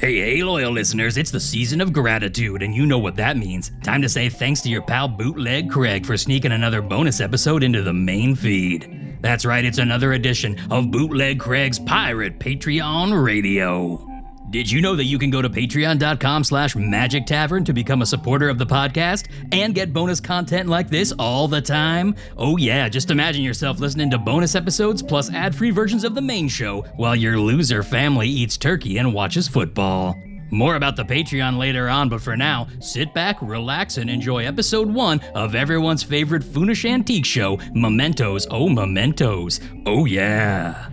Hey, loyal listeners, it's the season of gratitude, and you know what that means. Time to say thanks to your pal Bootleg Craig for sneaking another bonus episode into the main feed. That's right, it's another edition of Bootleg Craig's Pirate Patreon Radio. Did you know that you can go to patreon.com/Magic Tavern to become a supporter of the podcast and get bonus content like this all the time? Oh yeah, just imagine yourself listening to bonus episodes plus ad-free versions of the main show while your loser family eats turkey and watches football. More about the Patreon later on, but for now, sit back, relax, and enjoy episode 1 of everyone's favorite Foonish antique show, Momentos. Oh, Momentos. Oh yeah.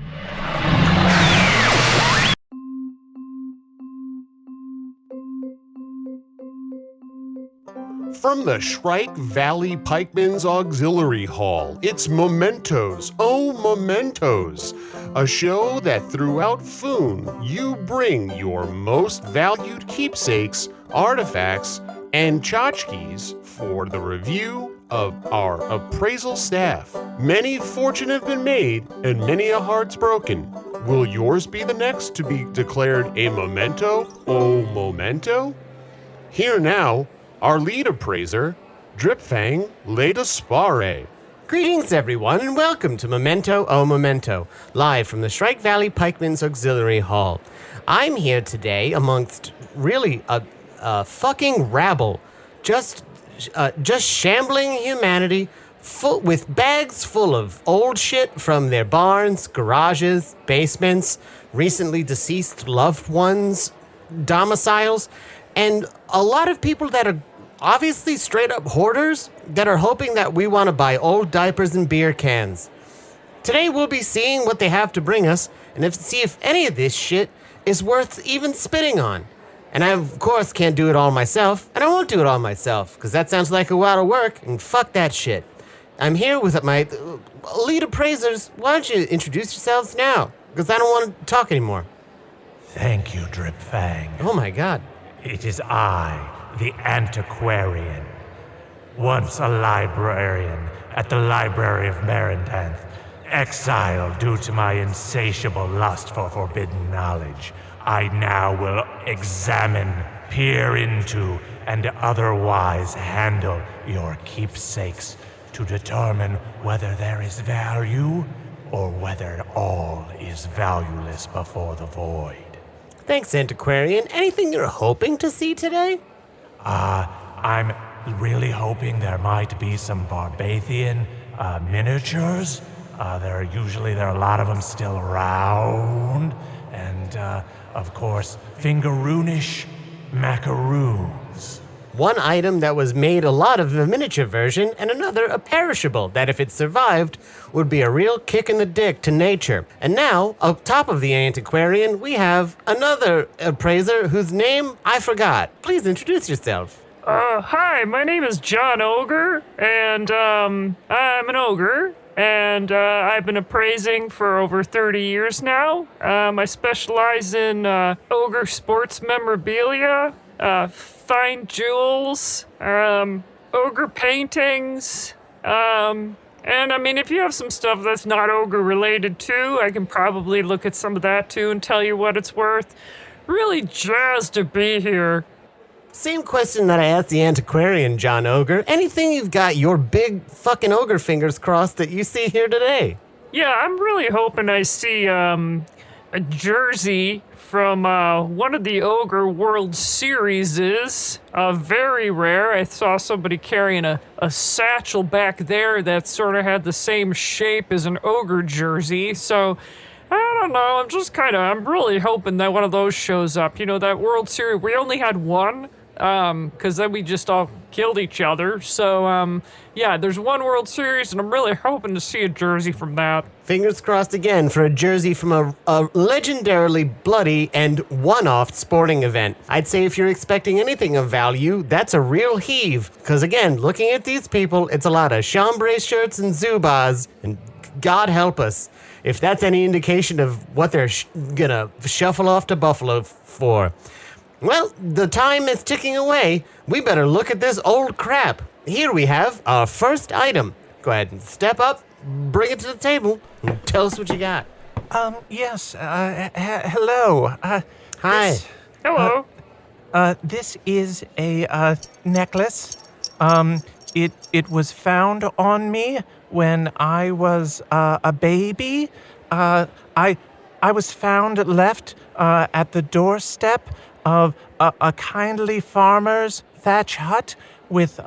From the Shrike Valley Pikemen's Auxiliary Hall, it's Momentos, oh Momentos, a show that throughout Foon you bring your most valued keepsakes, artifacts, and tchotchkes for the review of our appraisal staff. Many fortune have been made and many a heart's broken. Will yours be the next to be declared a memento, oh memento? Here now, our lead appraiser, Dripfang LeDesparé. Greetings, everyone, and welcome to Memento, oh Memento, live from the Shrike Valley Pikemen's Auxiliary Hall. I'm here today amongst really a fucking rabble, just shambling humanity, with bags full of old shit from their barns, garages, basements, recently deceased loved ones' domiciles, and a lot of people that are obviously straight up hoarders that are hoping that we want to buy old diapers and beer cans. Today we'll be seeing what they have to bring us and see if any of this shit is worth even spitting on. And I, of course, can't do it all myself, and I won't do it all myself, because that sounds like a lot of work, and fuck that shit. I'm here with my lead appraisers. Why don't you introduce yourselves now? Because I don't want to talk anymore. Thank you, Dripfang. Oh my god. It is I, the Antiquarian, once a librarian at the Library of Marindanth, exiled due to my insatiable lust for forbidden knowledge. I now will examine, peer into, and otherwise handle your keepsakes to determine whether there is value or whether all is valueless before the void. Thanks, Antiquarian. Anything you're hoping to see today? I'm really hoping there might be some Barbathian miniatures. There are a lot of them still around. And, of course, fingeroonish macaroons. One item that was made a lot of the miniature version, and another a perishable that, if it survived, would be a real kick in the dick to nature. And now, up top of the Antiquarian, we have another appraiser whose name I forgot. Please introduce yourself. Hi, my name is John Ogre, and I'm an ogre, and I've been appraising for over 30 years now. I specialize in ogre sports memorabilia, fine jewels, ogre paintings, and I mean, if you have some stuff that's not ogre related too, I can probably look at some of that too and tell you what it's worth. Really jazzed to be here. Same question that I asked the Antiquarian, John Ogre. Anything you've got your big fucking ogre fingers crossed that you see here today? Yeah, I'm really hoping I see a jersey from one of the Ogre World Series. Very rare. I saw somebody carrying a satchel back there that sort of had the same shape as an Ogre jersey. So, I don't know. I'm really hoping that one of those shows up. You know, that World Series, we only had one. Because then we just all killed each other. So, yeah, there's one World Series, and I'm really hoping to see a jersey from that. Fingers crossed again for a jersey from a legendarily bloody and one-off sporting event. I'd say if you're expecting anything of value, that's a real heave. Because again, looking at these people, it's a lot of chambray shirts and Zubas, and God help us if that's any indication of what they're gonna shuffle off to Buffalo for. Well, the time is ticking away. We better look at this old crap. Here we have our first item. Go ahead and step up, bring it to the table, and tell us what you got. Yes, hello. Hi. Hello. This is a necklace. It was found on me when I was a baby. I was found left at the doorstep of a kindly farmer's thatch hut with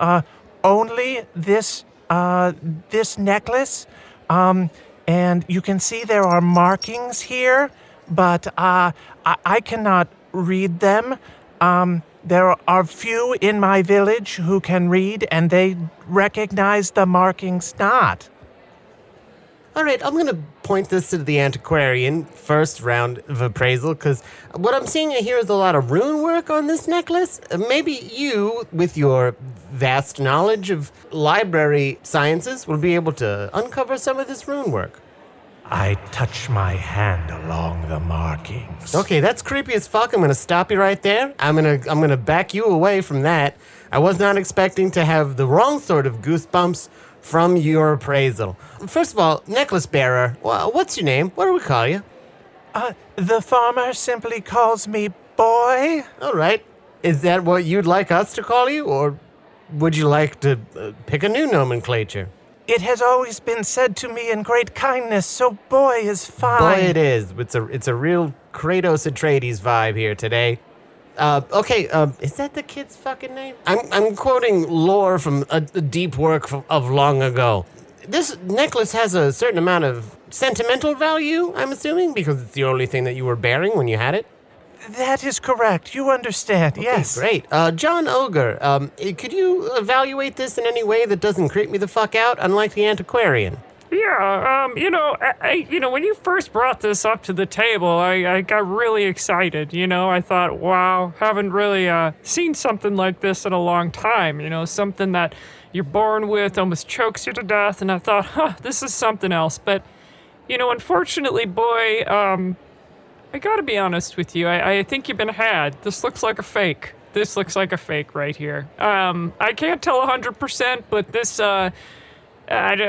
only this necklace. And you can see there are markings here, but I cannot read them. There are few in my village who can read, and they recognize the markings not. All right, I'm going to point this to the Antiquarian first round of appraisal, because what I'm seeing here is a lot of rune work on this necklace. Maybe you, with your vast knowledge of library sciences, will be able to uncover some of this rune work. I touch my hand along the markings. Okay, that's creepy as fuck. I'm going to stop you right there. I'm going to back you away from that. I was not expecting to have the wrong sort of goosebumps from your appraisal. First of all, necklace bearer, what's your name? What do we call you? The farmer simply calls me boy. All right. Is that what you'd like us to call you, or would you like to pick a new nomenclature? It has always been said to me in great kindness, so boy is fine. Boy, it is. It's a real Kratos Atreides vibe here today. Okay, is that the kid's fucking name? I'm quoting lore from a deep work of long ago. This necklace has a certain amount of sentimental value, I'm assuming, because it's the only thing that you were bearing when you had it. That is correct. You understand, yes. Great. John Ogre, could you evaluate this in any way that doesn't creep me the fuck out, unlike the Antiquarian? Yeah, when you first brought this up to the table, I got really excited, I thought, wow, haven't really seen something like this in a long time, something that you're born with, almost chokes you to death, and I thought, this is something else, but, unfortunately, boy, I gotta be honest with you, I think you've been had. This looks like a fake. This looks like a fake right here. I can't tell 100%, but this, I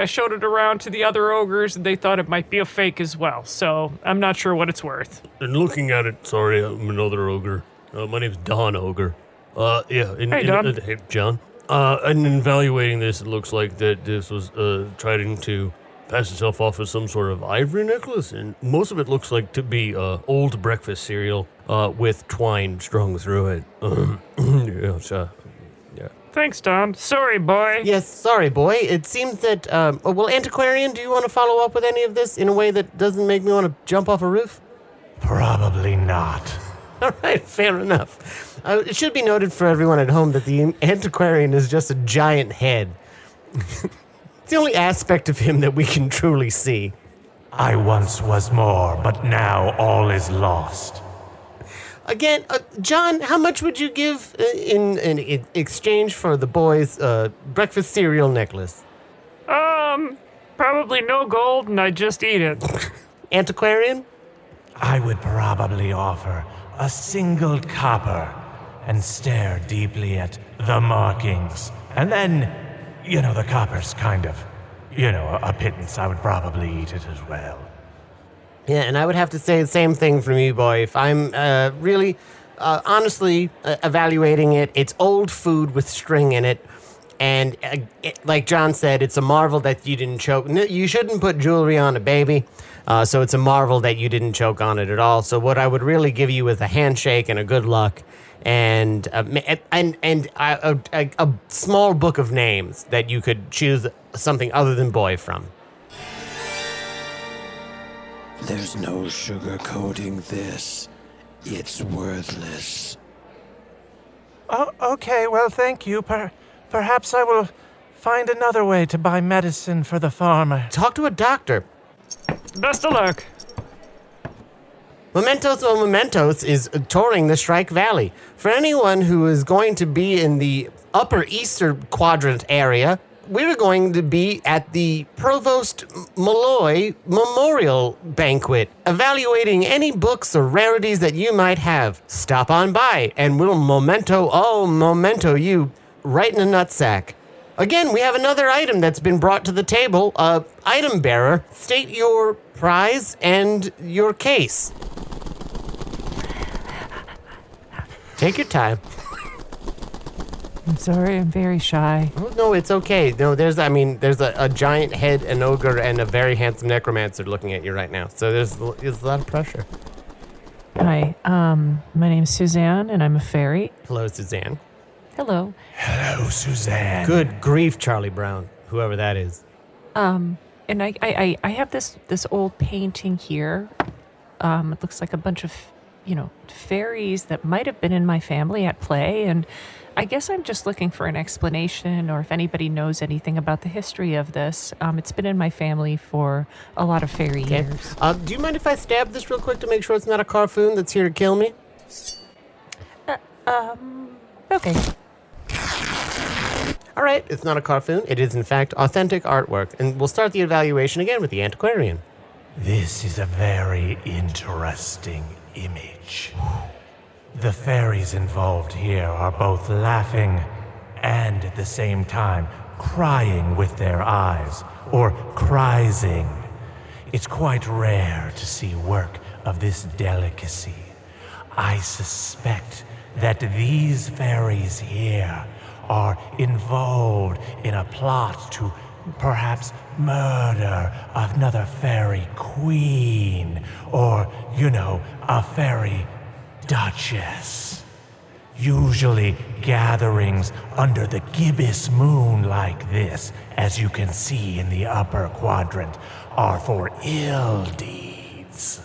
showed it around to the other ogres, and they thought it might be a fake as well, so I'm not sure what it's worth. And looking at it, sorry, I'm another ogre. My name's Don Ogre. Hey, Don. Hey, John. And in evaluating this, it looks like that this was trying to pass itself off as some sort of ivory necklace, and most of it looks like to be old breakfast cereal with twine strung through it. Yeah. Thanks, Don. Sorry, boy. Yes, sorry, boy. It seems that, Antiquarian, do you want to follow up with any of this in a way that doesn't make me want to jump off a roof? Probably not. All right, fair enough. It should be noted for everyone at home that the Antiquarian is just a giant head. It's the only aspect of him that we can truly see. I once was more, but now all is lost. Again, John, how much would you give in exchange for the boy's breakfast cereal necklace? Probably no gold, and I just eat it. Antiquarian? I would probably offer a single copper and stare deeply at the markings. And then, the copper's kind of, a pittance. I would probably eat it as well. Yeah, and I would have to say the same thing from you, boy. If I'm really, honestly evaluating it, it's old food with string in it. And like John said, it's a marvel that you didn't choke. You shouldn't put jewelry on a baby. So it's a marvel that you didn't choke on it at all. So what I would really give you is a handshake and a good luck. And a small book of names that you could choose something other than boy from. There's no sugarcoating this. It's worthless. Oh, okay, well, thank you. Perhaps I will find another way to buy medicine for the farmer. Talk to a doctor. Best of luck. Momentos is touring the Shrike Valley. For anyone who is going to be in the upper eastern quadrant area, we're going to be at the Provost Malloy Memorial Banquet, evaluating any books or rarities that you might have. Stop on by, and we'll memento you right in a nutsack. Again, we have another item that's been brought to the table. Item bearer, state your prize and your case. Take your time. I'm sorry, I'm very shy. Oh, no, it's okay. No, there's a giant head, an ogre, and a very handsome necromancer looking at you right now. So there's a lot of pressure. Hi, my name's Suzanne, and I'm a fairy. Hello, Suzanne. Hello. Hello, Suzanne. Good grief, Charlie Brown, whoever that is. And I have this old painting here. It looks like a bunch of, fairies that might have been in my family at play, and I guess I'm just looking for an explanation, or if anybody knows anything about the history of this. It's been in my family for a lot of fairy years. Do you mind if I stab this real quick to make sure it's not a Carfoon that's here to kill me? Okay. All right, it's not a Carfoon. It is, in fact, authentic artwork. And we'll start the evaluation again with the Antiquarian. This is a very interesting image. The fairies involved here are both laughing and at the same time crying with their eyes, or crising. It's quite rare to see work of this delicacy. I suspect that these fairies here are involved in a plot to perhaps murder another fairy queen, or, a fairy duchess. Usually gatherings under the gibbous moon like this, as you can see in the upper quadrant, are for ill deeds.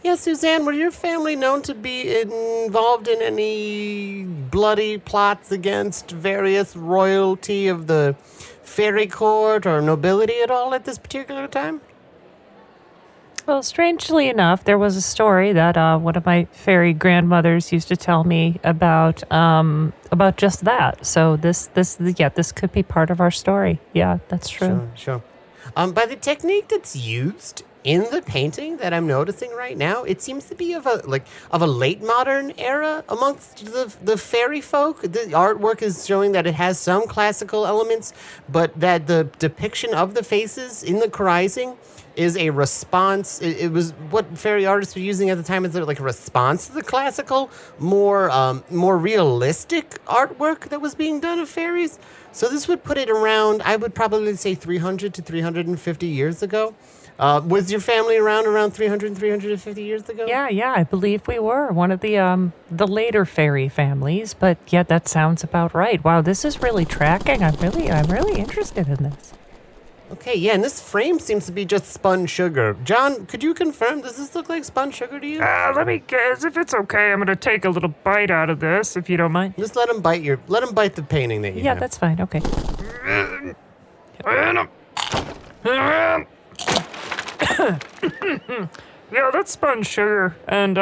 Yeah, Suzanne, were your family known to be involved in any bloody plots against various royalty of the fairy court or nobility at all at this particular time? Well, strangely enough, there was a story that one of my fairy grandmothers used to tell me about just that. So this could be part of our story. Yeah, that's true. Sure. By the technique that's used in the painting that I'm noticing right now, it seems to be of a late modern era amongst the fairy folk. The artwork is showing that it has some classical elements, but that the depiction of the faces in the crising is a response. It was what fairy artists were using at the time as like a response to the classical, more realistic artwork that was being done of fairies. So this would put it around, I would probably say 300 to 350 years ago. Was your family around 300, 350 years ago? Yeah, I believe we were one of the later fairy families, but yeah, that sounds about right. Wow, this is really tracking. I'm really interested in this. Okay, yeah, and this frame seems to be just spun sugar. John, could you confirm, does this look like spun sugar to you? Let me guess, if it's okay, I'm gonna take a little bite out of this, if you don't mind. Just let him bite the painting that you Yeah, have. that's fine, okay. Yeah, that's spun sugar, and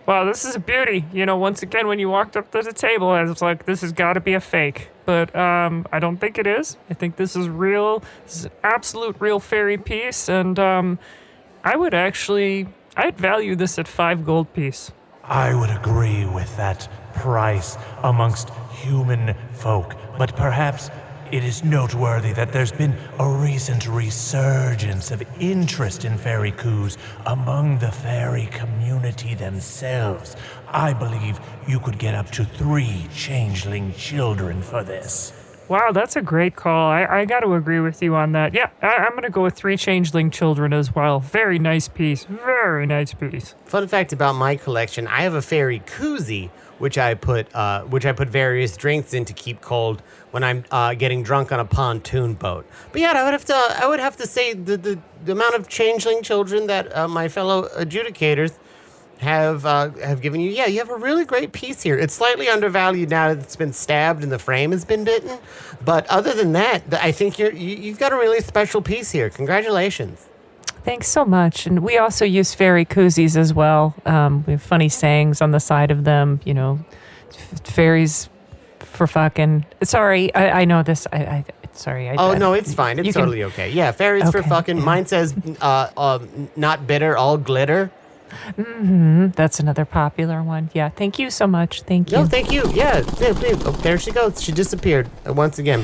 wow, this is a beauty. Once again, when you walked up to the table, I was like, this has got to be a fake. But I don't think it is. I think this is real. This is an absolute real fairy piece, and I'd value this at 5 gold piece. I would agree with that price amongst human folk, but perhaps it is noteworthy that there's been a recent resurgence of interest in fairy coups among the fairy community themselves. I believe you could get up to 3 changeling children for this. Wow, that's a great call. I got to agree with you on that. Yeah, I'm going to go with 3 changeling children as well. Very nice piece. Very nice piece. Fun fact about my collection, I have a fairy koozie, which I put various drinks in to keep cold when I'm getting drunk on a pontoon boat. But yeah, I would have to say the amount of changeling children that my fellow adjudicators have given you. Yeah, you have a really great piece here. It's slightly undervalued now that it's been stabbed and the frame has been bitten. But other than that, I think you've got a really special piece here. Congratulations. Thanks so much. And we also use fairy koozies as well. We have funny sayings on the side of them. Fairies for fucking. Sorry, I know this. Sorry. No, it's fine. It's totally okay. Yeah, fairies for fucking. Yeah. Mine says, not bitter, all glitter. Mm-hmm. That's another popular one. Yeah. Thank you so much. Thank you. No, thank you. Yeah. Oh, there she goes. She disappeared once again.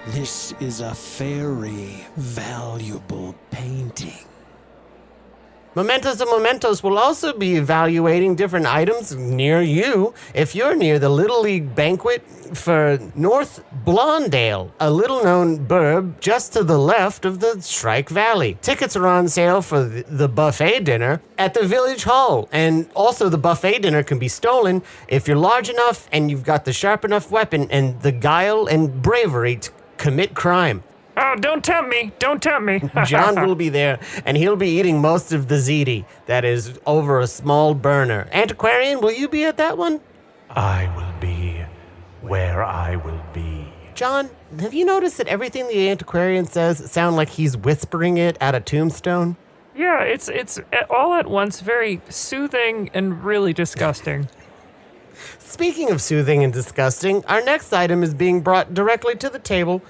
This is a very valuable painting. Mementos and Momentos will also be evaluating different items near you if you're near the Little League banquet for North Blondale, a little-known burb just to the left of the Shrike Valley. Tickets are on sale for the buffet dinner at the Village Hall, and also the buffet dinner can be stolen if you're large enough and you've got the sharp enough weapon and the guile and bravery to commit crime. Oh, don't tempt me. Don't tempt me. John will be there, and he'll be eating most of the ziti that is over a small burner. Antiquarian, will you be at that one? I will be where I will be. John, have you noticed that everything the Antiquarian says sound like he's whispering it at a tombstone? Yeah, it's all at once very soothing and really disgusting. Speaking of soothing and disgusting, our next item is being brought directly to the table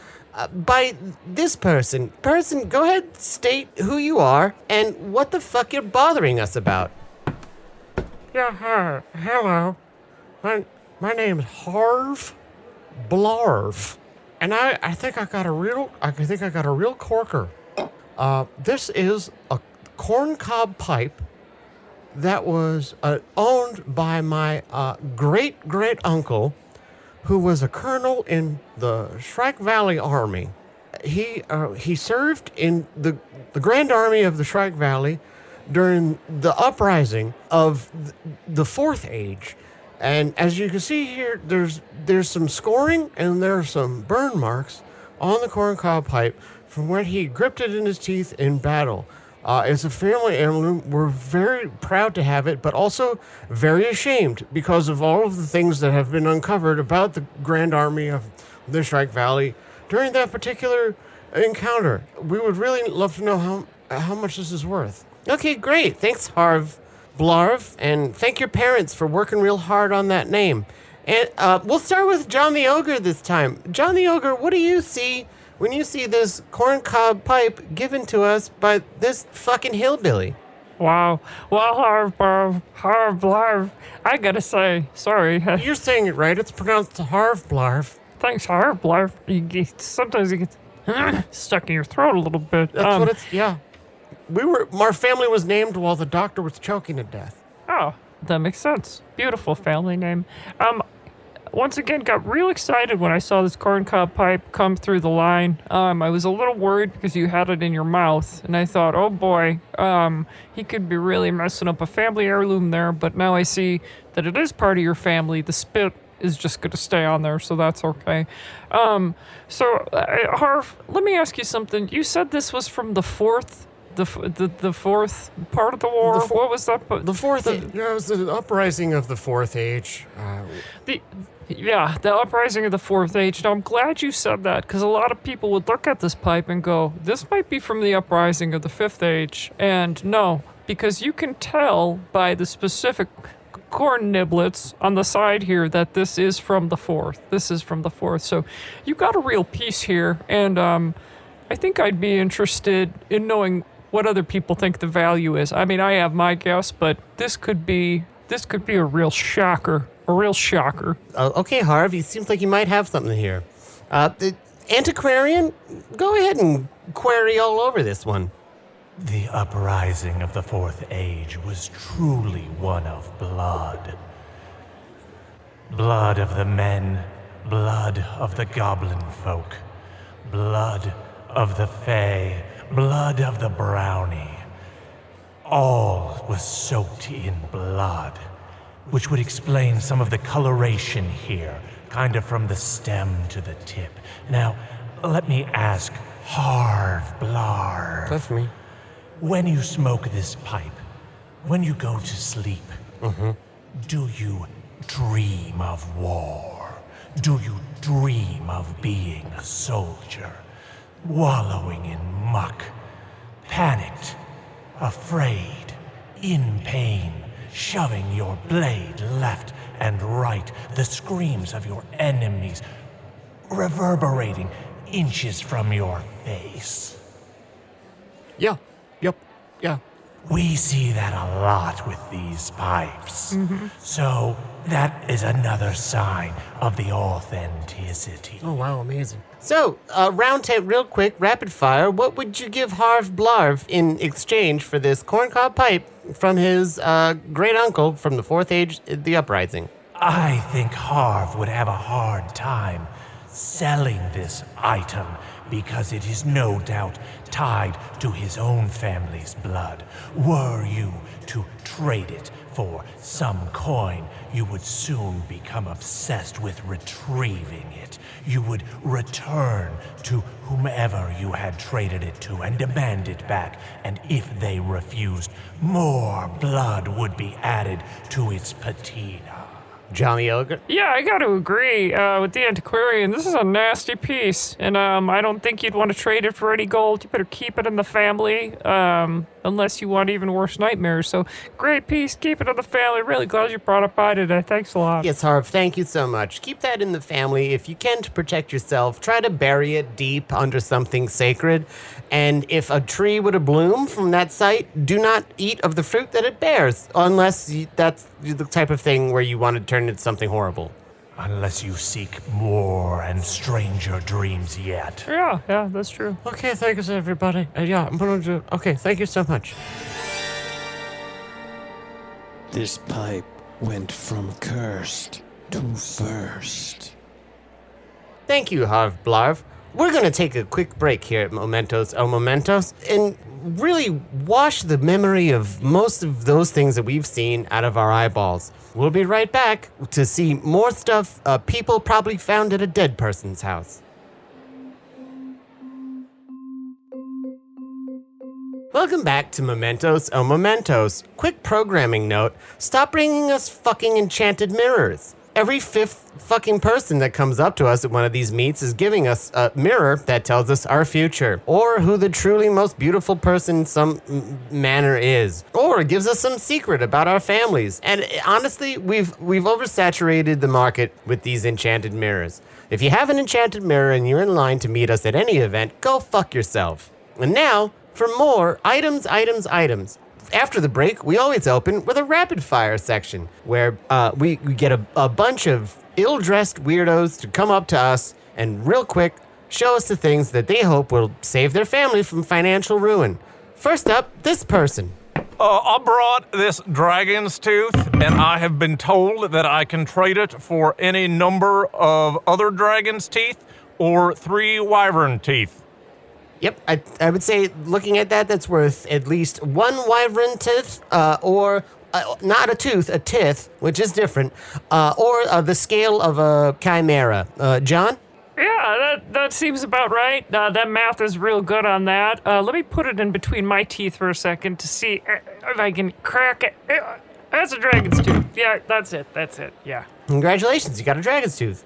by this person. Person, go ahead, state who you are and what the fuck you're bothering us about. Yeah, hi. Hello. My name is Harv Blarve. And I think I got a real corker. This is a corncob pipe that was owned by my great uncle, who was a colonel in the Shrike Valley Army. He served in the Grand Army of the Shrike Valley during the uprising of the Fourth Age. And as you can see here, there's some scoring and there are some burn marks on the corncob pipe from when he gripped it in his teeth in battle. It's a family heirloom. We're very proud to have it, but also very ashamed because of all of the things that have been uncovered about the Grand Army of the Shrike Valley during that particular encounter. We would really love to know how much this is worth. Okay, great. Thanks, Harv Blarve, and thank your parents for working real hard on that name. And we'll start with John the Ogre this time. John the Ogre, what do you see when you see this corncob pipe given to us by this fucking hillbilly? Wow. Well, Harv Blarve, I gotta say, sorry. You're saying it right. It's pronounced Harv Blarve. Thanks, Harv Blarve. Sometimes it gets stuck in your throat a little bit. That's what it's, yeah. Our family was named while the doctor was choking to death. Oh, that makes sense. Beautiful family name. Once again, got real excited when I saw this corncob pipe come through the line. I was a little worried because you had it in your mouth, and I thought, oh boy, he could be really messing up a family heirloom there, but now I see that it is part of your family. The spit is just going to stay on there, so that's okay. Harv, let me ask you something. You said this was from the fourth part of the war. What was that? The fourth. It was the uprising of the Fourth Age. The uprising of the Fourth Age. Now, I'm glad you said that, because a lot of people would look at this pipe and go, this might be from the uprising of the Fifth Age. And no, because you can tell by the specific corn niblets on the side here that this is from the Fourth. This is from the Fourth. So you got a real piece here, and I think I'd be interested in knowing what other people think the value is. I mean, I have my guess, but this could be a real shocker. A real shocker. Okay, Harv, it seems like you might have something here. The Antiquarian, go ahead and query all over this one. The uprising of the Fourth Age was truly one of blood. Blood of the men, blood of the goblin folk, blood of the fae, blood of the brownie. All was soaked in blood, which would explain some of the coloration here, kind of from the stem to the tip. Now, let me ask Harv Blarve. That's me. When you smoke this pipe, when you go to sleep, do you dream of war? Do you dream of being a soldier, wallowing in muck, panicked, afraid, in pain, shoving your blade left and right, the screams of your enemies reverberating inches from your face? Yeah. Yep. Yeah. We see that a lot with these pipes. So that is another sign of the authenticity. Oh, wow, amazing. So, round table, real quick, rapid fire. What would you give Harv Blarve in exchange for this corncob pipe from his great uncle from the Fourth Age, the Uprising? I think Harv would have a hard time selling this item because it is no doubt tied to his own family's blood. Were you to trade it for some coin, you would soon become obsessed with retrieving it. You would return to whomever you had traded it to and demand it back. And if they refused, more blood would be added to its patina. Johnny Ogre? Yeah, I got to agree with the Antiquarian. This is a nasty piece, and I don't think you'd want to trade it for any gold. You better keep it in the family, unless you want even worse nightmares. So, great piece. Keep it in the family. Really glad you brought it by today. Thanks a lot. Yes, Harv, thank you so much. Keep that in the family. If you can, to protect yourself, try to bury it deep under something sacred. And if a tree were to bloom from that site, do not eat of the fruit that it bears, unless that's the type of thing where you want to turn into something horrible. Unless you seek more and stranger dreams yet. Yeah, that's true. Okay, thank you, everybody. Yeah, I'm going to do. Okay, thank you so much. This pipe went from cursed to first. Thank you, Harv Blarve. We're going to take a quick break here at Momentos, Momentos, and really wash the memory of most of those things that we've seen out of our eyeballs. We'll be right back to see more stuff people probably found at a dead person's house. Welcome back to Momentos, Momentos. Quick programming note, stop bringing us fucking enchanted mirrors. Every fifth fucking person that comes up to us at one of these meets is giving us a mirror that tells us our future, or who the truly most beautiful person in some manner is, or gives us some secret about our families. And honestly, we've oversaturated the market with these enchanted mirrors. If you have an enchanted mirror and you're in line to meet us at any event, go fuck yourself. And now, for more items. After the break, we always open with a rapid fire section where we get a bunch of ill-dressed weirdos to come up to us and real quick show us the things that they hope will save their family from financial ruin. First up, this person. I brought this dragon's tooth, and I have been told that I can trade it for any number of other dragon's teeth or 3 wyvern teeth. Yep, I would say looking at that, that's worth at least 1 wyvern tooth, or not a tooth, a tith, which is different, or the scale of a chimera. John? Yeah, that seems about right. That math is real good on that. Let me put it in between my teeth for a second to see if I can crack it. That's a dragon's tooth. Yeah, that's it, yeah. Congratulations, you got a dragon's tooth.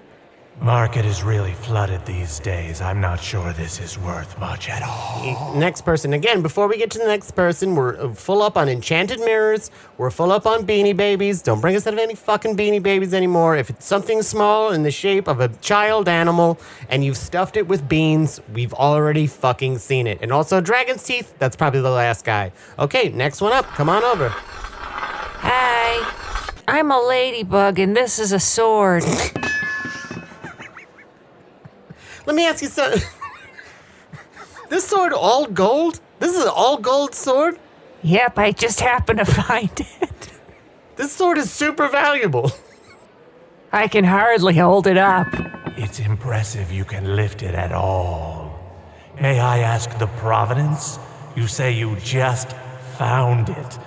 Market is really flooded these days. I'm not sure this is worth much at all. Next person. Again, before we get to the next person, we're full up on enchanted mirrors. We're full up on beanie babies. Don't bring us out of any fucking beanie babies anymore. If it's something small in the shape of a child animal and you've stuffed it with beans, we've already fucking seen it. And also dragon's teeth, that's probably the last guy. Okay, next one up. Come on over. Hi, I'm a ladybug and this is a sword. Let me ask you something. This sword all gold? This is an all gold sword? Yep, I just happened to find it. This sword is super valuable. I can hardly hold it up. It's impressive you can lift it at all. May I ask the provenance? You say you just found it.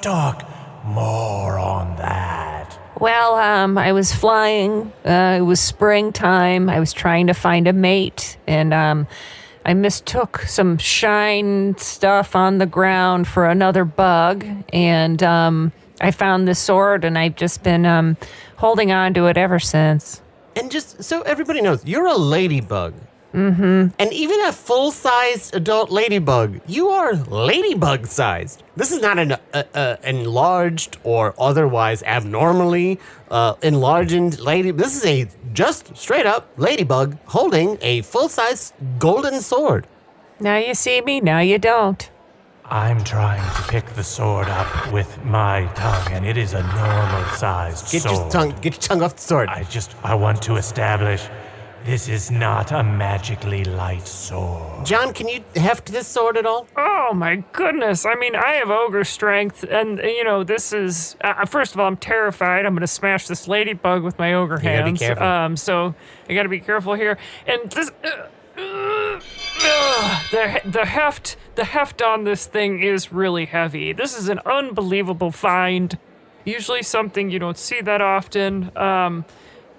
Talk more on that. Well, I was flying. It was springtime. I was trying to find a mate, and I mistook some shine stuff on the ground for another bug, and I found this sword, and I've just been holding on to it ever since. And just so everybody knows, you're a ladybug. Mm-hmm. And even a full-sized adult ladybug, you are ladybug-sized. This is not an enlarged or otherwise abnormally enlarged lady. This is a just straight-up ladybug holding a full-size golden sword. Now you see me, now you don't. I'm trying to pick the sword up with my tongue, and it is a normal-sized Get sword. your tongue off the sword. I want to establish this is not a magically light sword. John, can you heft this sword at all? Oh my goodness. I mean, I have ogre strength, and, this is. First of all, I'm terrified. I'm going to smash this ladybug with my ogre You gotta be hands. careful. So I got to be careful here. And this. The heft on this thing is really heavy. This is an unbelievable find. Usually something you don't see that often.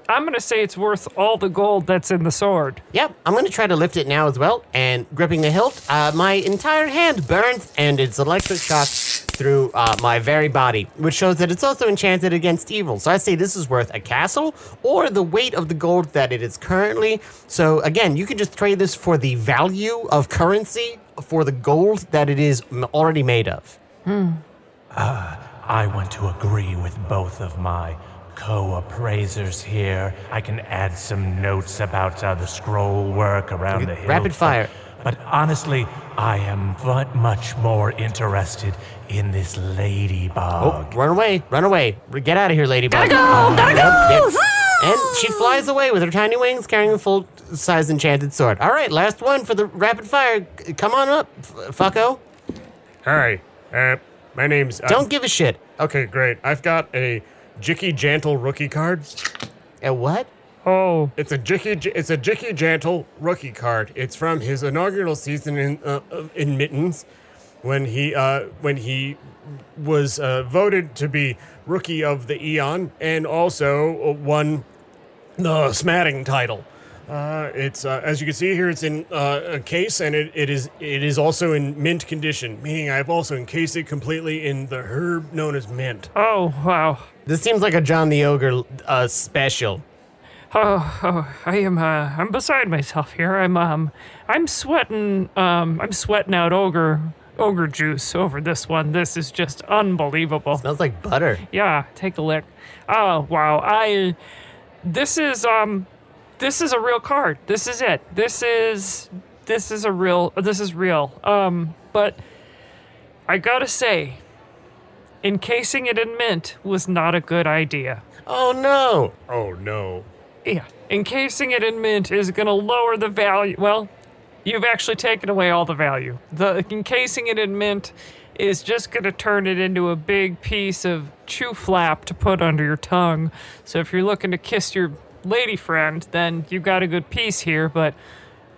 I'm going to say it's worth all the gold that's in the sword. Yep, I'm going to try to lift it now as well. And gripping the hilt, my entire hand burns and it's electric shock through my very body, which shows that it's also enchanted against evil. So I say this is worth a castle or the weight of the gold that it is currently. So again, you can just trade this for the value of currency for the gold that it is already made of. I want to agree with both of my co-appraisers here. I can add some notes about the scroll work around the hill. Rapid fire. But honestly, I am much more interested in this ladybug. Run away. Get out of here, ladybug. Gotta go! And she flies away with her tiny wings carrying a full-size enchanted sword. All right, last one for the rapid fire. Come on up, fucko. Hi, my name's... Don't give a shit. Okay, great. I've got a Jicky Jantle rookie card. A what? Oh. It's a Jicky Jantle rookie card. It's from his inaugural season in Mittens, when he was voted to be Rookie of the Eon and also won the Smatting title. It's as you can see here, it's in a case, and it is also in mint condition, meaning I've also encased it completely in the herb known as mint. Oh, wow. This seems like a John the Ogre special. I'm beside myself here. I'm sweating out ogre juice over this one. This is just unbelievable. Smells like butter. Yeah, take a lick. Oh, wow. This is a real card. This is it. This is real. But I gotta say, encasing it in mint was not a good idea. Oh no. Oh no. Yeah, encasing it in mint is gonna lower the value. Well, you've actually taken away all the value. The encasing it in mint is just gonna turn it into a big piece of chew flap to put under your tongue. So if you're looking to kiss your lady friend, then you got a good piece here, but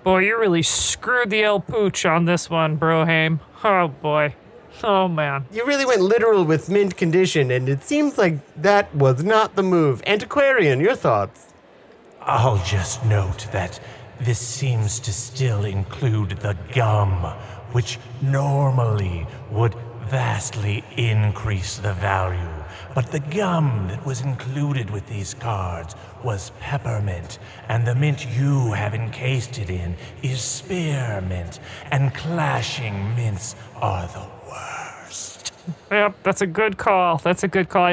boy, you really screwed the El Pooch on this one, Brohame. Oh boy. Oh man. You really went literal with mint condition, and it seems like that was not the move. Antiquarian, your thoughts? I'll just note that this seems to still include the gum, which normally would vastly increase the value. But the gum that was included with these cards was peppermint, and the mint you have encased it in is spearmint, and clashing mints are the worst. Yep, that's a good call. I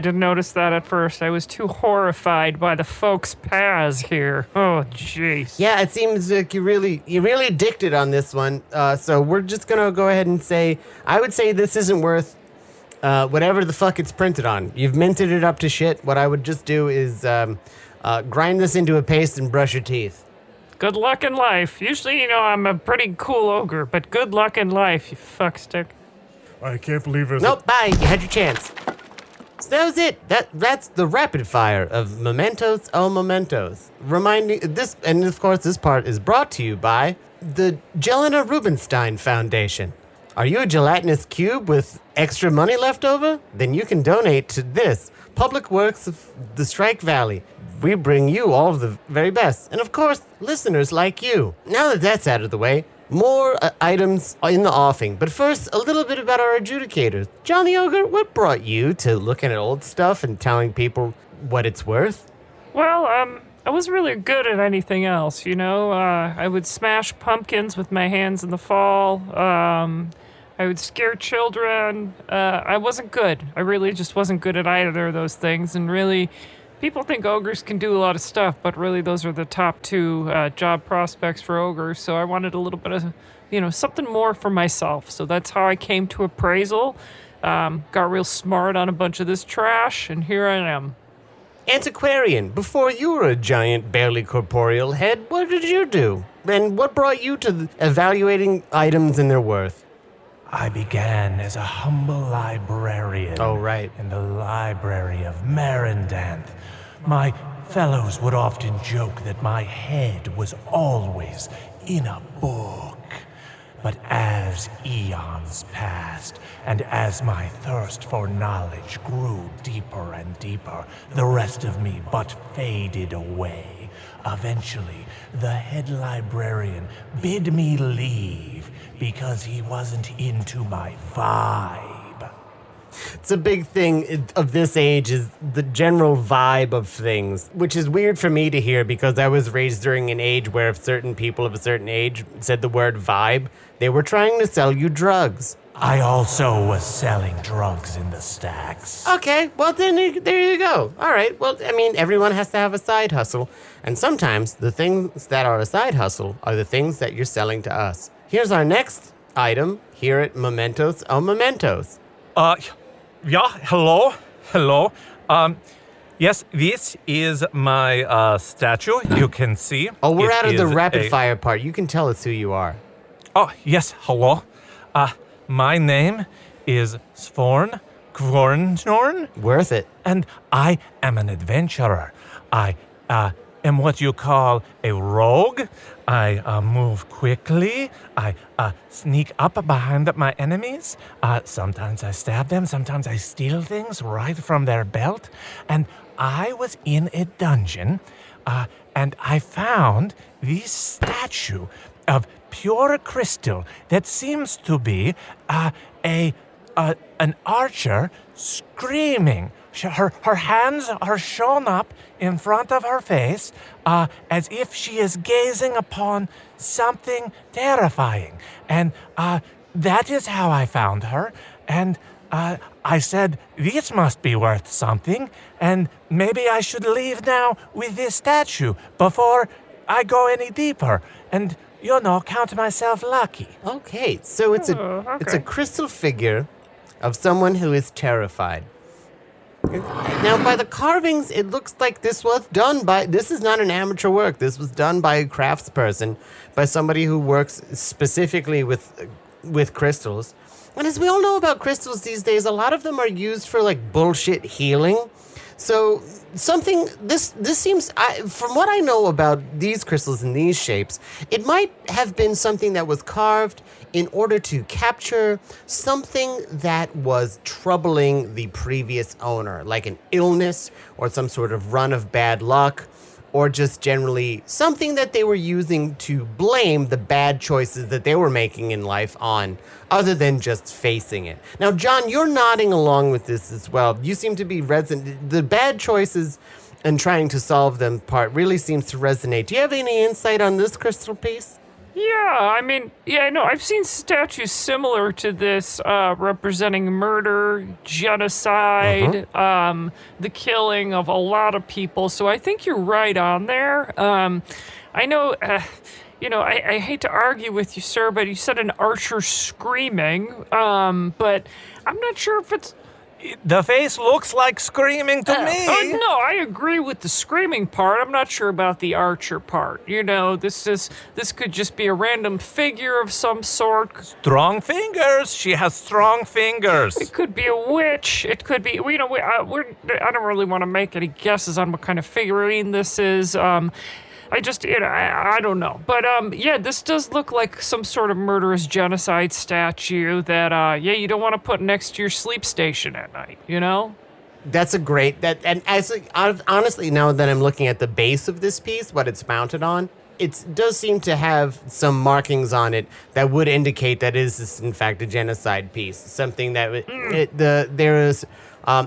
didn't notice that at first. I was too horrified by the folks' paths here. Oh, jeez. Yeah, it seems like you're really addicted on this one. So we're just gonna go ahead and say, I would say this isn't worth whatever the fuck it's printed on. You've minted it up to shit. What I would just do is grind this into a paste and brush your teeth. Good luck in life. Usually, I'm a pretty cool ogre, but good luck in life, you fuckstick. I can't believe it. Nope, bye. You had your chance. So that was it. That's the rapid fire of Momentos, oh Momentos. Reminding this, and of course this part is brought to you by the Jelena Rubinstein Foundation. Are you a gelatinous cube with extra money left over? Then you can donate to this, Public Works of the Strike Valley. We bring you all of the very best. And of course, listeners like you. Now that that's out of the way, more items in the offing. But first, a little bit about our adjudicators. John the Ogre, what brought you to looking at old stuff and telling people what it's worth? Well, I wasn't really good at anything else, I would smash pumpkins with my hands in the fall. I would scare children. I wasn't good. I really just wasn't good at either of those things. And really, people think ogres can do a lot of stuff, but really those are the top two job prospects for ogres. So I wanted a little bit of something more for myself. So that's how I came to appraisal. Got real smart on a bunch of this trash, and here I am. Antiquarian, before you were a giant, barely corporeal head, what did you do? And what brought you to evaluating items and their worth? I began as a humble librarian. Oh, right. In the library of Merendanth. My fellows would often joke that my head was always in a book. But as eons passed, and as my thirst for knowledge grew deeper and deeper, the rest of me but faded away. Eventually, the head librarian bid me leave because he wasn't into my vibe. It's a big thing of this age is the general vibe of things, which is weird for me to hear because I was raised during an age where if certain people of a certain age said the word vibe, they were trying to sell you drugs. I also was selling drugs in the stacks. Okay, well then there you go. All right, well, I mean, everyone has to have a side hustle. And sometimes the things that are a side hustle are the things that you're selling to us. Here's our next item here at Momentos. Oh, Momentos. Yeah, hello. Yes, this is my statue. You can see. Oh, we're out of the is rapid fire part. You can tell us who you are. Oh, yes, hello. My name is Svorn, Gvornsnorn, Worth it. and I am an adventurer. I am what you call a rogue. I move quickly. I sneak up behind my enemies. Sometimes I stab them. Sometimes I steal things right from their belt. And I was in a dungeon, and I found this statue of pure crystal that seems to be an archer screaming. Her hands are shown up in front of her face as if she is gazing upon something terrifying. And that is how I found her. And I said, this must be worth something, and maybe I should leave now with this statue before I go any deeper. And count myself lucky. Okay, so it's a crystal figure of someone who is terrified. Now, by the carvings, it looks like this is not an amateur work. This was done by a craftsperson, by somebody who works specifically with crystals. And as we all know about crystals these days, a lot of them are used for like bullshit healing. So this seems, from what I know about these crystals in these shapes, it might have been something that was carved in order to capture something that was troubling the previous owner, like an illness or some sort of run of bad luck, or just generally something that they were using to blame the bad choices that they were making in life on, other than just facing it. Now, John, you're nodding along with this as well. You seem to be resonant. The bad choices and trying to solve them part really seems to resonate. Do you have any insight on this crystal piece? Yeah, I've seen statues similar to this representing murder, genocide, the killing of a lot of people. So I think you're right on there. I know, I hate to argue with you, sir, but you said an archer screaming, but I'm not sure if it's... The face looks like screaming to me. Oh, no, I agree with the screaming part. I'm not sure about the archer part. This could just be a random figure of some sort. Strong fingers. She has strong fingers. It could be a witch. It could be, I don't really want to make any guesses on what kind of figurine this is. I don't know. But, this does look like some sort of murderous genocide statue that, you don't want to put next to your sleep station at night, That's a great, honestly, now that I'm looking at the base of this piece, what it's mounted on, it does seem to have some markings on it that would indicate that is in fact a genocide piece. Something that, there is...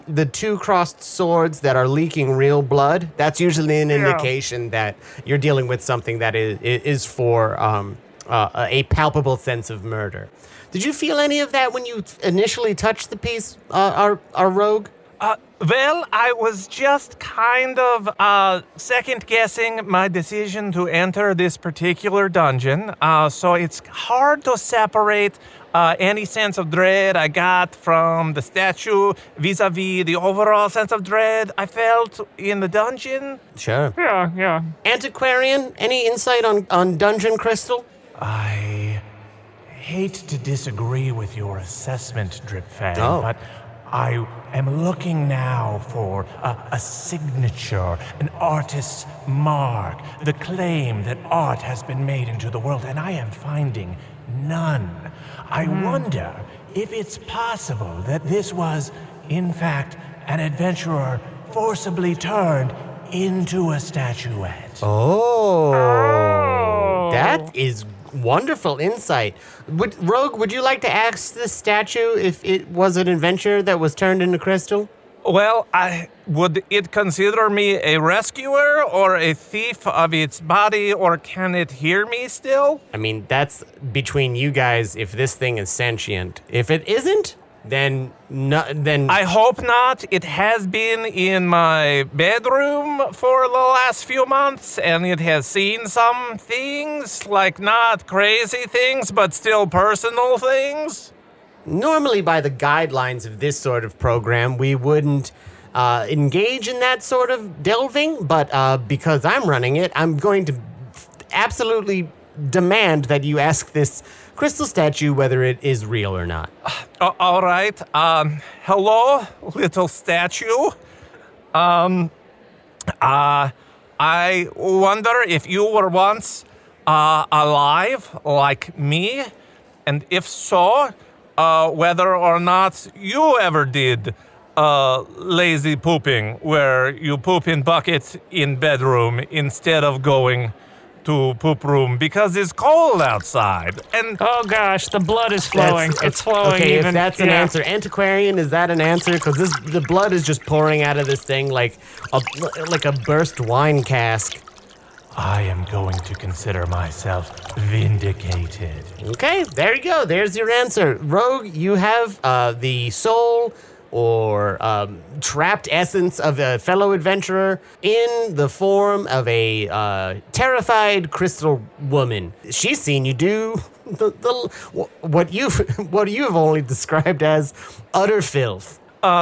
the two crossed swords that are leaking real blood, that's usually an indication that you're dealing with something that is for a palpable sense of murder. Did you feel any of that when you initially touched the piece, our rogue? Well, I was just kind of second-guessing my decision to enter this particular dungeon, so it's hard to separate any sense of dread I got from the statue vis-a-vis the overall sense of dread I felt in the dungeon. Sure. Yeah. Antiquarian, any insight on Dungeon Crystal? I hate to disagree with your assessment, Dripfang, but I am looking now for a signature, an artist's mark, the claim that art has been made into the world, and I am finding none. I wonder if it's possible that this was, in fact, an adventurer forcibly turned into a statuette. Oh. That is wonderful insight. Rogue, would you like to ask this statue if it was an adventurer that was turned into crystal? Well, would it consider me a rescuer or a thief of its body, or can it hear me still? I mean, that's between you guys if this thing is sentient. If it isn't, then I hope not. It has been in my bedroom for the last few months, and it has seen some things, like not crazy things, but still personal things. Normally, by the guidelines of this sort of program, we wouldn't engage in that sort of delving, but because I'm running it, I'm going to absolutely demand that you ask this crystal statue whether it is real or not. All right. Hello, little statue. I wonder if you were once alive like me, and if so, whether or not you ever did lazy pooping, where you poop in bucket in bedroom instead of going to poop room because it's cold outside. And Oh gosh, the blood is flowing. It's flowing. Okay, even. if that's an answer. Antiquarian, is that an answer? Because the blood is just pouring out of this thing like a burst wine cask. I am going to consider myself vindicated. Okay, there you go. There's your answer. Rogue, you have the soul or trapped essence of a fellow adventurer in the form of a terrified crystal woman. She's seen you do what you've only described as utter filth.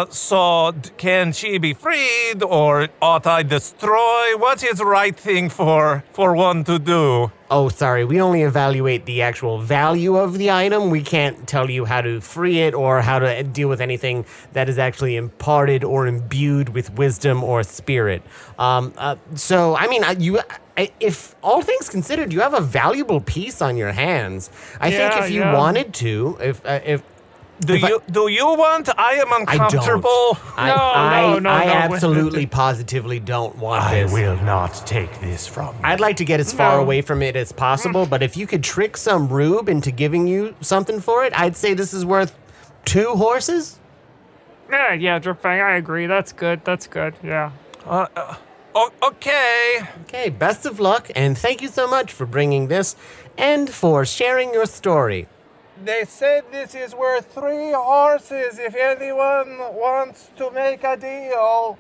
So can she be freed, or ought I destroy? What is the right thing for one to do? Oh, sorry, we only evaluate the actual value of the item. We can't tell you how to free it or how to deal with anything that is actually imparted or imbued with wisdom or spirit. So, I mean, if all things considered, you have a valuable piece on your hands. I think if you wanted to, Do you want? I am uncomfortable. I absolutely, positively don't want this. I will not take this from you. I'd like to get as far away from it as possible, but if you could trick some rube into giving you something for it, I'd say this is worth 2 horses. Yeah, Dripfang, I agree. That's good. Yeah. Okay. Okay, best of luck, and thank you so much for bringing this and for sharing your story. They said this is worth 3 horses if anyone wants to make a deal.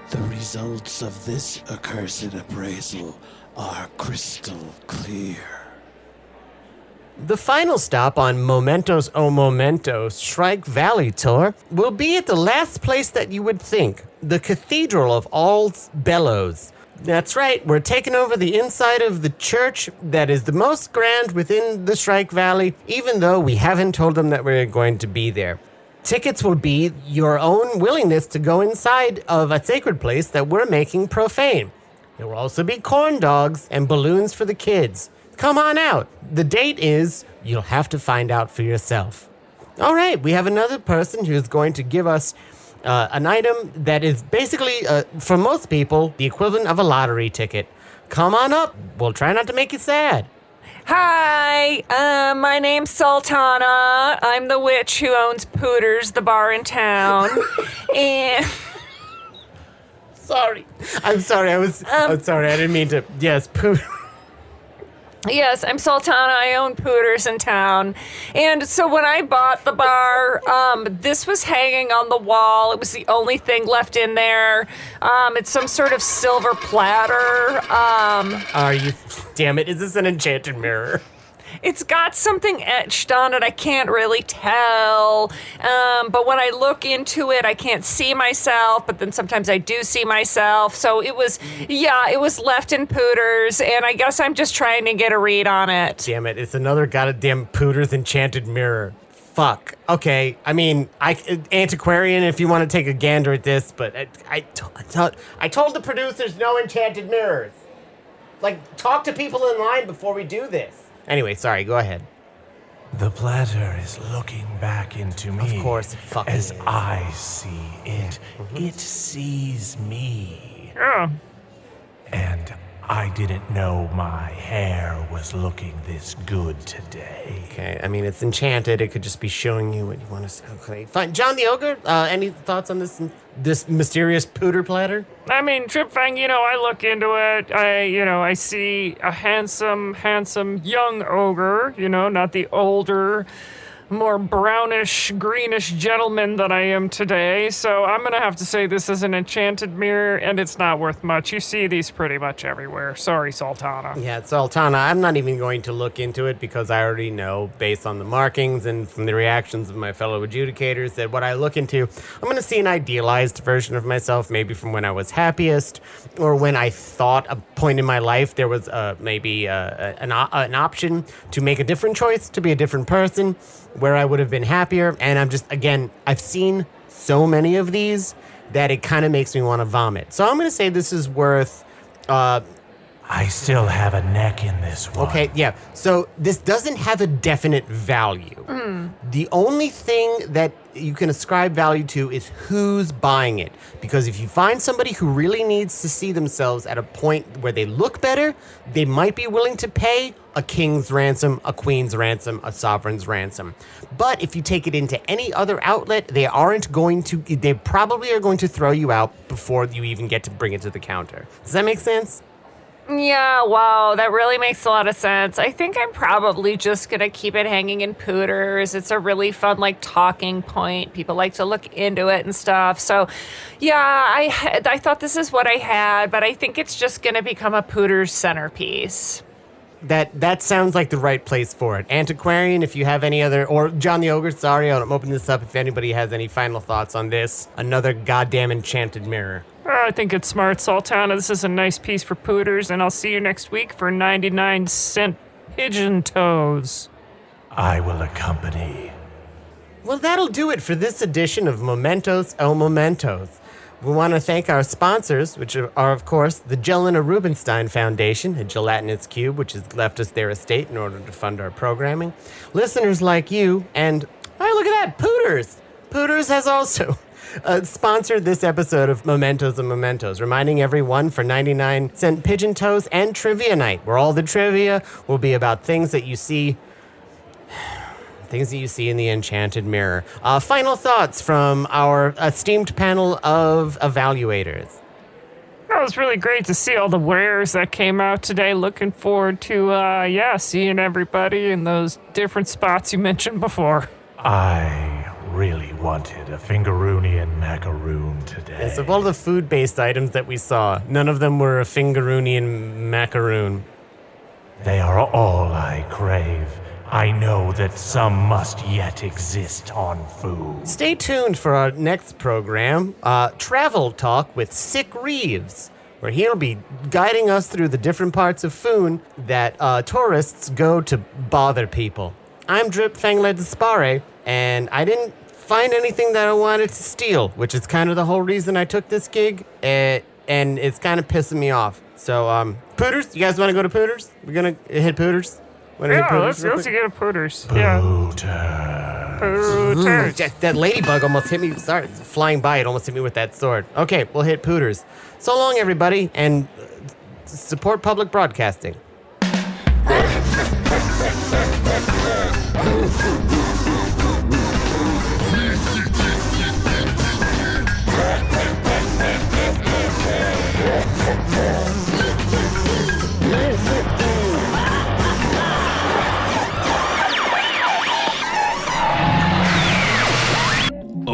The results of this accursed appraisal are crystal clear. The final stop on Momentos Momentos Shrike Valley tour will be at the last place that you would think, the Cathedral of All Bellows. That's right, we're taking over the inside of the church that is the most grand within the Shrike Valley, even though we haven't told them that we're going to be there. Tickets will be your own willingness to go inside of a sacred place that we're making profane. There will also be corn dogs and balloons for the kids. Come on out. The date is, you'll have to find out for yourself. All right, we have another person who's going to give us an item that is basically, for most people, the equivalent of a lottery ticket. Come on up. We'll try not to make you sad. Hi, my name's Sultanna. I'm the witch who owns Pooters, the bar in town. And Sorry. I'm sorry. I'm sorry. I didn't mean to. Yes, Yes, I'm Sultanna. I own Pooters in town. And so when I bought the bar, this was hanging on the wall. It was the only thing left in there. It's some sort of silver platter. Are you? Damn it! Is this an enchanted mirror? It's got something etched on it. I can't really tell. But when I look into it, I can't see myself. But then sometimes I do see myself. So it was left in Pooters. And I guess I'm just trying to get a read on it. Damn it! It's another goddamn Pooters enchanted mirror. Fuck. Okay. I mean, Antiquarian, if you want to take a gander at this, but I told the producers no enchanted mirrors. Like, talk to people in line before we do this. Anyway, sorry, go ahead. The platter is looking back into me. Of course it fucking as is. I see it. It sees me. Oh, And I didn't know my hair was looking this good today. Okay, I mean, it's enchanted. It could just be showing you what you want to say. Okay, fine. John the Ogre, any thoughts on this mysterious pooter platter? I mean, Dripfang, I look into it. I see a handsome young ogre, not the older, more brownish, greenish gentleman that I am today. So I'm going to have to say this is an enchanted mirror, and it's not worth much. You see these pretty much everywhere. Sorry, Sultanna. Yeah, Sultanna, I'm not even going to look into it because I already know, based on the markings and from the reactions of my fellow adjudicators, that what I look into, I'm going to see an idealized version of myself, maybe from when I was happiest, or when I thought a point in my life there was maybe an option to make a different choice, to be a different person, where I would have been happier. And I'm just, again, I've seen so many of these that it kind of makes me want to vomit. So I'm going to say this is worth... I still have a neck in this one. Okay, yeah. So this doesn't have a definite value. The only thing that you can ascribe value to is who's buying it. Because if you find somebody who really needs to see themselves at a point where they look better, they might be willing to pay a king's ransom, a queen's ransom, a sovereign's ransom. But if you take it into any other outlet, they probably are going to throw you out before you even get to bring it to the counter. Does that make sense? Yeah, wow, that really makes a lot of sense. I think I'm probably just going to keep it hanging in Pooters. It's a really fun, talking point. People like to look into it and stuff. So, yeah, I thought this is what I had, but I think it's just going to become a Pooters centerpiece. That sounds like the right place for it. Antiquarian, if you have any other... Or John the Ogre, sorry, I'm opening this up if anybody has any final thoughts on this. Another goddamn enchanted mirror. I think it's smart, Sultanna. This is a nice piece for Pooters, and I'll see you next week for 99-cent pigeon toes. I will accompany. Well, that'll do it for this edition of Momentos, oh Momentos. We want to thank our sponsors, which are, of course, the Jelena Rubinstein Foundation and Gelatinous Cube, which has left us their estate in order to fund our programming. Listeners like you, and, oh, look at that, Pooters! Pooters has also sponsored this episode of Momentos and Momentos, reminding everyone for 99-cent pigeon toes and trivia night, where all the trivia will be about things that you see in the enchanted mirror. Final thoughts from our esteemed panel of evaluators. That was really great to see all the wares that came out today. Looking forward to, seeing everybody in those different spots you mentioned before. I really wanted a Fingeroonian macaroon today. Yes, of all the food-based items that we saw, none of them were a Fingeroonian macaroon. They are all I crave. I know that some must yet exist on food. Stay tuned for our next program, Travel Talk with Sick Reeves, where he'll be guiding us through the different parts of Foon that tourists go to bother people. I'm Dripfang LeDesparé, and I didn't find anything that I wanted to steal, which is kind of the whole reason I took this gig, and it's kind of pissing me off. So, Pooters, you guys want to go to Pooters? We're going to hit Pooters? Let's get a Pooters. Yeah. Pooters. That ladybug almost hit me. Sorry, flying by, it almost hit me with that sword. Okay, we'll hit Pooters. So long, everybody, and support public broadcasting.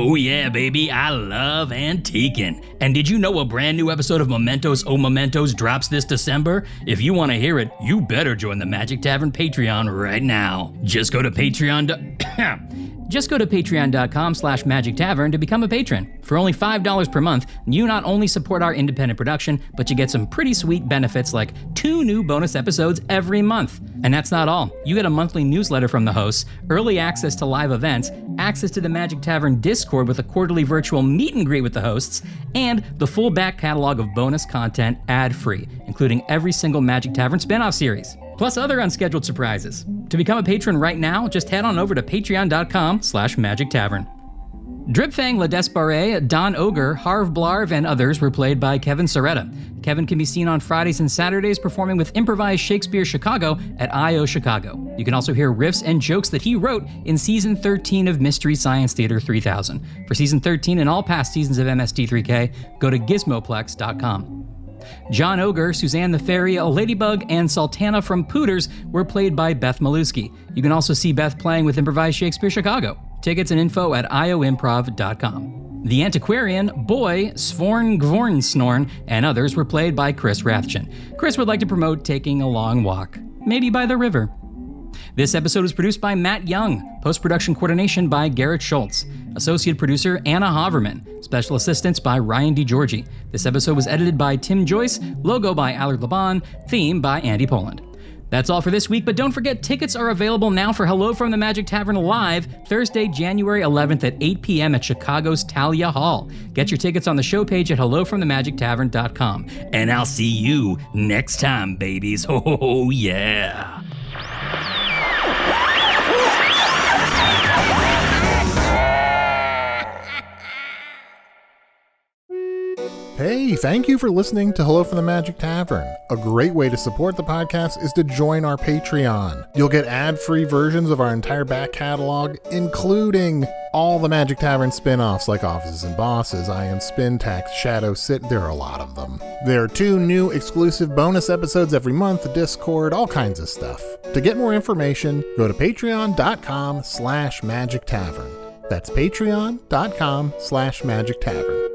Oh yeah, baby, I love antiquing. And did you know a brand new episode of Momentos, Oh Momentos drops this December? If you want to hear it, you better join the Magic Tavern Patreon right now. Just go to patreon.com/Magic Tavern to become a patron. For only $5 per month, you not only support our independent production, but you get some pretty sweet benefits like 2 new bonus episodes every month. And that's not all. You get a monthly newsletter from the hosts, early access to live events, access to the Magic Tavern Discord with a quarterly virtual meet and greet with the hosts, and the full back catalog of bonus content ad-free, including every single Magic Tavern spin-off series. Plus other unscheduled surprises. To become a patron right now, just head on over to patreon.com/Magic Tavern. Dripfang, LeDesparé, Don Ogre, Harv, Blarve, and others were played by Kevin Sciretta. Kevin can be seen on Fridays and Saturdays performing with Improvised Shakespeare Chicago at I.O. Chicago. You can also hear riffs and jokes that he wrote in Season 13 of Mystery Science Theater 3000. For Season 13 and all past seasons of MST3K, go to gizmoplex.com. John Ogre, Suzanne the Fairy, Ladybug, and Sultanna from Pooters were played by Beth Melewski. You can also see Beth playing with Improvised Shakespeare Chicago. Tickets and info at ioimprov.com. The Antiquarian, Boy, Svorn, Gvornsnorn, and others were played by Chris Rathjen. Chris would like to promote taking a long walk, maybe by the river. This episode was produced by Matt Young, post-production coordination by Garrett Schultz, associate producer Anna Havermann, special assistance by Ryan DiGiorgi. This episode was edited by Tim Joyce, logo by Allard Laban, theme by Andy Poland. That's all for this week, but don't forget tickets are available now for Hello from the Magic Tavern Live, Thursday, January 11th at 8 p.m. at Chicago's Thalia Hall. Get your tickets on the show page at hellofromthemagictavern.com. And I'll see you next time, babies. Oh, yeah. Hey, thank you for listening to Hello from the Magic Tavern. A great way to support the podcast is to join our Patreon. You'll get ad-free versions of our entire back catalog, including all the Magic Tavern spin-offs like Offices and Bosses, I Am Spin Tax, Shadow Sit, there are a lot of them. There are 2 new exclusive bonus episodes every month, Discord, all kinds of stuff. To get more information, go to patreon.com/Magic Tavern. That's patreon.com/Magic Tavern.